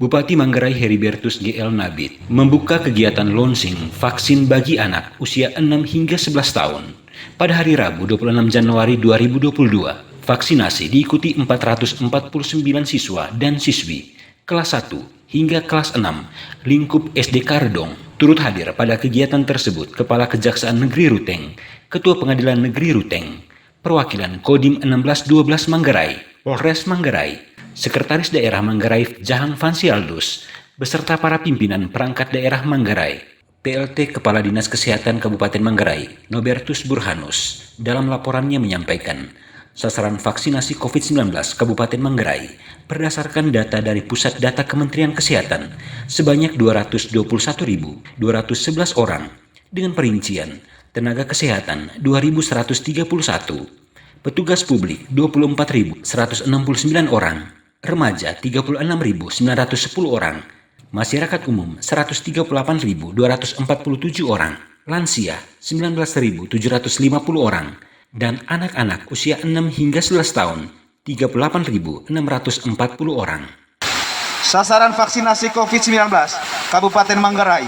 Bupati Manggarai Heribertus GL Nabit membuka kegiatan launching vaksin bagi anak usia 6 hingga 11 tahun. Pada hari Rabu 26 Januari 2022, vaksinasi diikuti 449 siswa dan siswi kelas 1 hingga kelas 6 lingkup SD Kardong. Turut hadir pada kegiatan tersebut Kepala Kejaksaan Negeri Ruteng, Ketua Pengadilan Negeri Ruteng, perwakilan Kodim 1612 Manggarai, Polres Manggarai, Sekretaris Daerah Manggarai Jahang Fansialdus, beserta para pimpinan perangkat daerah Manggarai. PLT Kepala Dinas Kesehatan Kabupaten Manggarai, Nobertus Burhanus, dalam laporannya menyampaikan, sasaran vaksinasi COVID-19 Kabupaten Manggarai berdasarkan data dari Pusat Data Kementerian Kesehatan sebanyak 221.211 orang, dengan perincian tenaga kesehatan 2.131, petugas publik 24.169 orang, remaja 36.910 orang, masyarakat umum 138.247 orang, lansia 19.750 orang, dan anak-anak usia 6 hingga 11 tahun 38.640 orang. Sasaran vaksinasi COVID-19 Kabupaten Manggarai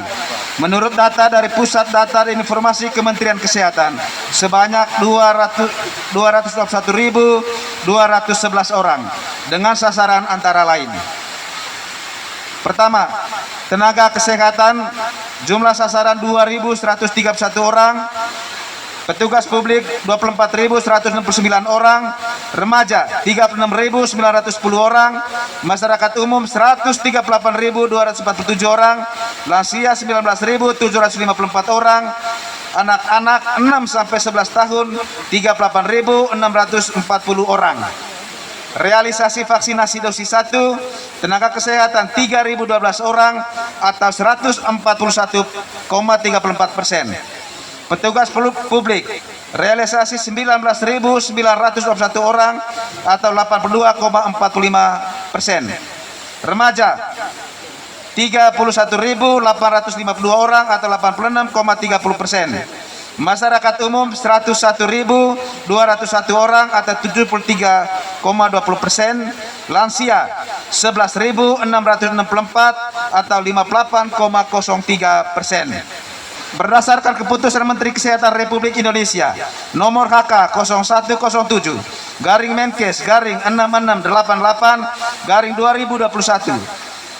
menurut data dari Pusat Data dan Informasi Kementerian Kesehatan sebanyak 221.211 orang dengan sasaran antara lain. Pertama, tenaga kesehatan jumlah sasaran 2.131 orang, petugas publik 24.169 orang, remaja 36.910 orang, masyarakat umum 138.247 orang, lansia 19.754 orang, anak-anak 6 sampai 11 tahun 38.640 orang. Realisasi vaksinasi dosis 1 tenaga kesehatan 3.012 orang atau 141,34%. Petugas publik realisasi 19.921 orang atau 82,45%. Remaja 31.852 orang atau 86,30%. Masyarakat umum 101.201 orang atau 73,20%. Lansia 11.664 atau 58,03%. Berdasarkan keputusan Menteri Kesehatan Republik Indonesia nomor HK 0107/6688/2021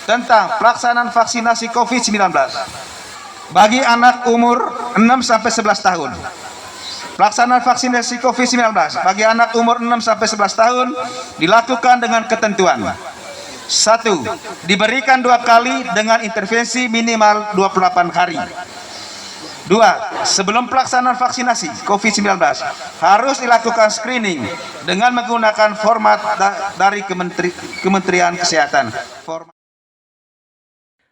tentang pelaksanaan vaksinasi COVID-19 bagi anak umur 6 sampai 11 tahun. Pelaksanaan vaksinasi COVID-19 bagi anak umur 6 sampai 11 tahun dilakukan dengan ketentuan: 1. Diberikan 2 kali dengan intervensi minimal 28 hari. 2. Sebelum pelaksanaan vaksinasi COVID-19 harus dilakukan screening dengan menggunakan format dari Kementerian Kesehatan.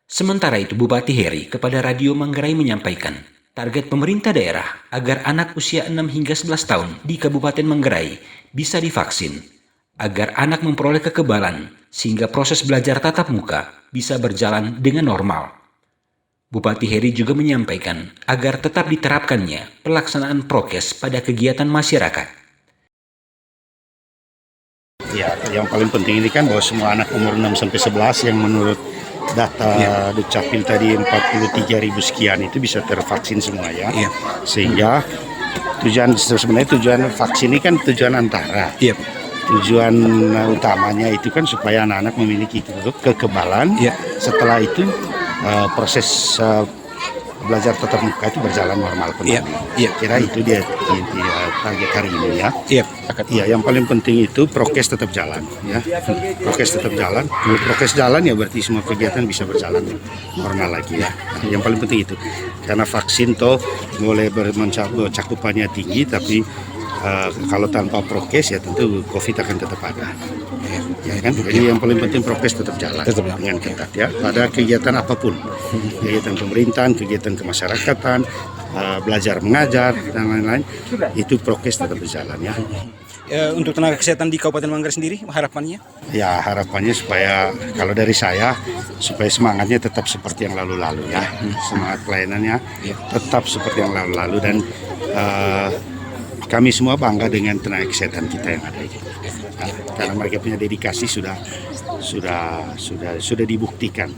Sementara itu, Bupati Heri kepada Radio Manggarai menyampaikan, target pemerintah daerah agar anak usia 6 hingga 11 tahun di Kabupaten Manggarai bisa divaksin, agar anak memperoleh kekebalan sehingga proses belajar tatap muka bisa berjalan dengan normal. Bupati Heri juga menyampaikan agar tetap diterapkannya pelaksanaan prokes pada kegiatan masyarakat. Ya, yang paling penting ini kan bahwa semua anak umur 6 sampai 11 yang menurut data Dukcapil tadi 43.000 sekian itu bisa tervaksin semua ya. Sehingga tujuan vaksin ini kan tujuan antara. Tujuan utamanya itu kan supaya anak-anak memiliki kekebalan. Setelah itu proses belajar tatap muka itu berjalan normal kembali. Kira itu dia target hari ini ya. Yang paling penting itu prokes tetap jalan ya. Prokes tetap jalan. Kalau prokes jalan ya berarti semua kegiatan bisa berjalan normal lagi ya. Yang paling penting itu. Karena vaksin toh boleh cakupannya tinggi, tapi kalau tanpa prokes ya tentu COVID akan tetap ada. Ya kan? Jadi yang paling penting prokes tetap jalan dengan ketat ya. Pada kegiatan apapun, kegiatan pemerintahan, kegiatan kemasyarakatan, belajar mengajar dan lain-lain, itu prokes tetap berjalan ya. Untuk tenaga kesehatan di Kabupaten Manggarai sendiri, harapannya? Ya, harapannya supaya kalau dari saya supaya semangatnya tetap seperti yang lalu-lalu ya. Semangat pelayanannya tetap seperti yang lalu-lalu dan kami semua bangga dengan tenaga kesehatan kita yang ada ini. Karena mereka punya dedikasi sudah dibuktikan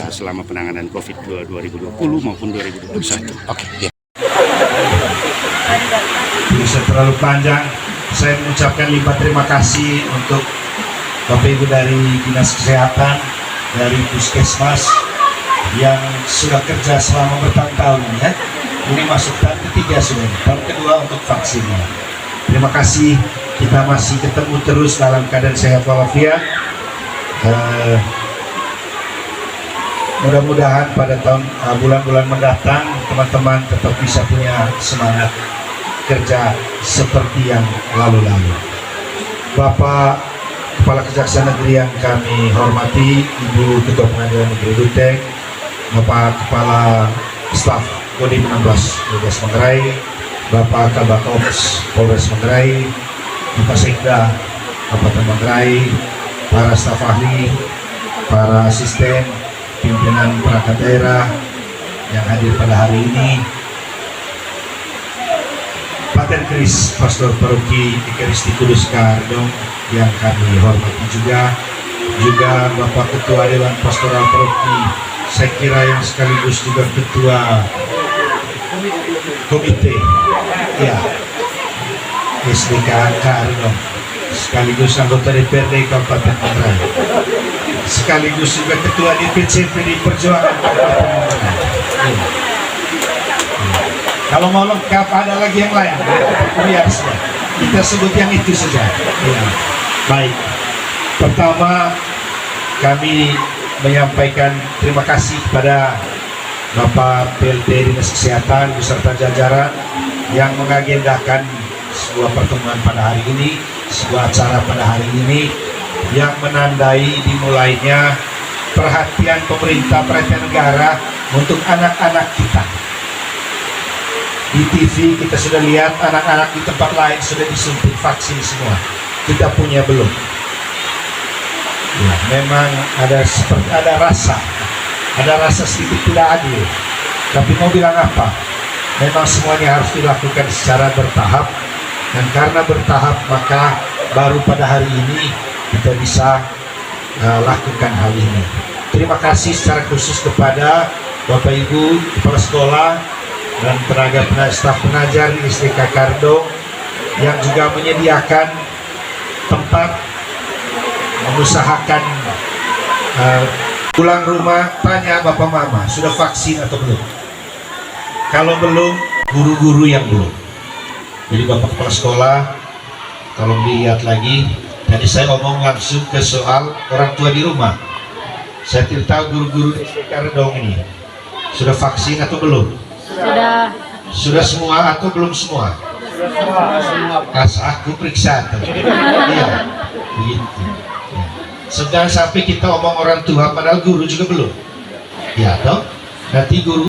selama penanganan COVID 2020 maupun 2021. Oke. Bisa terlalu panjang. Saya mengucapkan limpah terima kasih untuk Bapak Ibu dari Dinas Kesehatan, dari Puskesmas yang sudah kerja selama bertahun-tahun ya. Ini masuk tahun ketiga sudah, tahun kedua untuk vaksinnya. Terima kasih, kita masih ketemu terus dalam keadaan sehat walafiat. Mudah-mudahan pada bulan-bulan mendatang teman-teman tetap bisa punya semangat kerja seperti yang lalu-lalu. Bapak Kepala Kejaksaan Negeri yang kami hormati, Ibu Ketua Pengadilan Negeri Ruteng, Bapak Kepala Staf Kodim 16 Polres Manggarai, Bapak Kabak Ops Polres Manggarai, Bapak Sekda Kabupaten Manggarai, para staf ahli, para asisten, pimpinan perangkat daerah yang hadir pada hari ini, Paten Kris Pastor Paroki Ekaristi Kudus Kardong yang kami hormati juga Bapak Ketua Dewan Pastoral Paroki, saya kira yang sekaligus juga Ketua Komite ya SDK Kardong, sekaligus anggota DPRD Kabupaten Manggarai, sekaligus juga Ketua DPC PDI Perjuangan Kabupaten Manggarai. Kalau mau lengkap ada lagi yang lain, biar kita sebut yang itu saja. Ya. Baik, pertama kami menyampaikan terima kasih kepada Bapak PLT Dinas Kesehatan beserta jajaran yang mengagendakan sebuah pertemuan pada hari ini, sebuah acara pada hari ini yang menandai dimulainya perhatian pemerintah, perhatian negara untuk anak-anak kita. Di TV kita sudah lihat anak-anak di tempat lain sudah disuntik vaksin semua, kita punya belum. Ya, memang ada rasa sedikit tidak adil. Tapi mau bilang apa? Memang semuanya harus dilakukan secara bertahap, dan karena bertahap maka baru pada hari ini kita bisa lakukan hal ini. Terima kasih secara khusus kepada Bapak Ibu Kepala Sekolah dan tenaga staf pengajar di SDK Kardong yang juga menyediakan tempat, mengusahakan pulang rumah tanya Bapak Mama sudah vaksin atau belum. Kalau belum, guru-guru yang belum. Jadi Bapak Kepala Sekolah tolong dilihat lagi. Tadi saya ngomong langsung ke soal orang tua di rumah. Saya tidak tahu guru-guru di SDK Kardong ini sudah vaksin atau belum. Sudah semua atau belum semua? Kas aku periksa tuh. Iya, begitu. Jangan sampai kita omong orang tua padahal guru juga belum. Ya toh, nanti guru